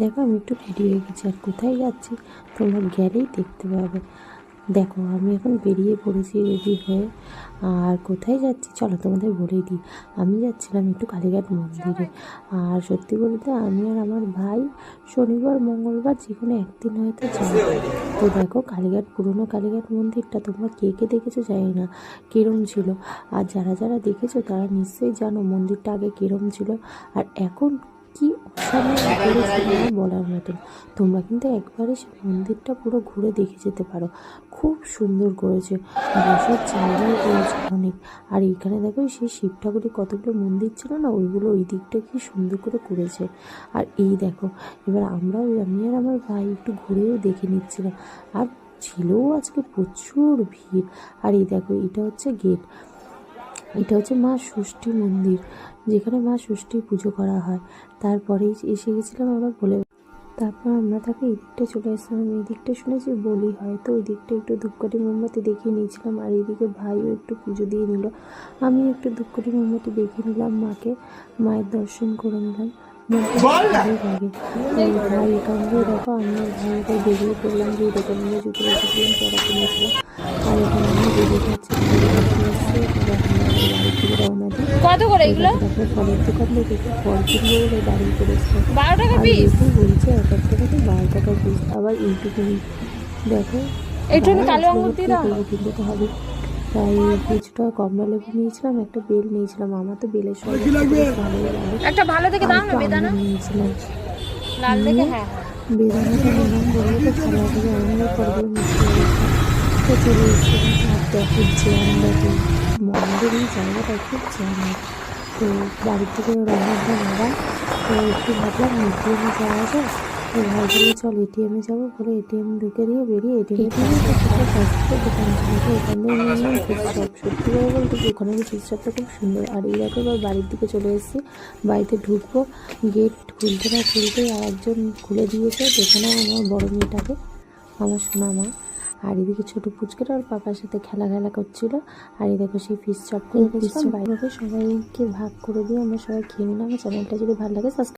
দেখো আমি একটু রেডি হয়ে গেছি, আর কোথায় যাচ্ছি তোমরা গেলেই দেখতে পাবে। দেখো আমি এখন বেরিয়ে পড়েছি রেডি হয়ে। আর কোথায় যাচ্ছি চলো তোমাদের বলেই দিই। আমি যাচ্ছিলাম একটু কালীঘাট মন্দিরে। আর সত্যি বলতে আমি আর আমার ভাই শনিবার মঙ্গলবার যে কোনো একদিন হয়তো যাই। তো দেখো কালীঘাট, পুরনো কালীঘাট মন্দিরটা তোমরা কে কে দেখেছো জানি না কীরম ছিল। আর যারা যারা দেখেছো তারা নিশ্চয়ই জানো মন্দিরটা আগে কীরম ছিল আর এখন কি অসাধারণ করেছে না বলার মতন। তোমরা কিন্তু একবারে সে মন্দিরটা পুরো ঘুরে দেখে যেতে পারো, খুব সুন্দর করেছে, বসার জায়গাও করেছে অনেক। আর এইখানে দেখো সেই শিব ঠাকুরের কতগুলো মন্দির ছিল না, ওইগুলো ওই দিকটা কি সুন্দর করে করেছে। আর এই দেখো এবার আমরাও, আমি আর আমার ভাই একটু ঘুরেও দেখে নিচ্ছিলাম। আর ছিলও আজকে প্রচুর ভিড়। আর এই দেখো এটা হচ্ছে গেট, এটা হচ্ছে মা ষষ্ঠী মন্দির, যেখানে মা ষষ্ঠীর পুজো করা হয়। তারপরেই এসে গেছিলাম আমরা বলে, তারপর আমরা তাকে এই দিকটা চলে আসলাম। এই দিকটা শুনেছি বলি হয়, তো ওই দিকটা একটু ধূপকাঠি মোমবাতি দেখিয়ে নিয়েছিলাম। আর এইদিকে ভাইও একটু পুজো দিয়ে নিল, আমি একটু ধূপকাঠি মোমবাতি দেখিয়ে নিলাম মাকে, মায়ের দর্শন করে নিলাম। ভালোই লাগে। ভাই এখান দিয়ে দেখো আমরা ভাইকে বেরিয়ে পড়লাম, যে দোকানে জুতো রেখেছিলাম তারা কিনেছিলাম। আর এখানে আমি বেরিয়ে যাচ্ছি, বাড়ির দিকে রওনা দিই। কত করে এগুলো? ফলের দোকান থেকে একটু ফল কিনবো বলে দাঁড়িয়ে পড়েছিলাম। 12 টাকা পিস বলছে, এক একটা থেকে 12 টাকা পিস। আবার এইটুকুনি দেখো, একটু কালো আঙুর দিয়ে দাও, কিনতে তো হবে। তাই কিছুটা কমলা লেবু নিয়েছিলাম, একটা বেল নিয়েছিলাম। আমার তো বেলের সব ভালোই লাগে, একটা ভালো থেকে দাও না বেদানা নিয়েছিলাম, লাল দেখে। হ্যাঁ বেদানাটা নিলাম বলে তো ভালো লাগে, অনেক পরগুলো মিষ্টি অবস্থা। তো চলে এসেছিলাম। আর দেখো জ্যাম, দেখো মন্দিরের এই জায়গাটা খুব জ্যাম। তো বাড়ির থেকে রওনা দিলাম আবার। তো একটু ভাবলাম এটিএমে যাওয়া যায়, তো ভাই বলে চল এটিএমে যাবো বলে এটিএম ঢুকে দিয়ে বেরিয়ে এটিএমে দোকান ছিল, তো ওখান থেকে নিলাম ফিস চপ। সত্যি করে বলতে ওখানের ফিস চপটা খুব সুন্দর। আর এই দেখো এবার বাড়ির দিকে চলে এসেছি, বাড়িতে ঢুকবো, গেট খুলতে না খুলতেই আর একজন খুলে দিয়েছে, যেখানে আমার বড় মেয়েটাকে, আমার সোনা মা। আর এদিকে ছোটো পুচকেটা ওর পাপার সাথে খেলা করছিল। আর এই দেখো সেই ফিস চপ করে দিয়েছিলাম, বাইরে সবাইকে ভাগ করে দিয়ে আমরা সবাই খেয়ে নিলাম। চ্যানেলটা যদি ভালো লাগে সাবস্ক্রাইব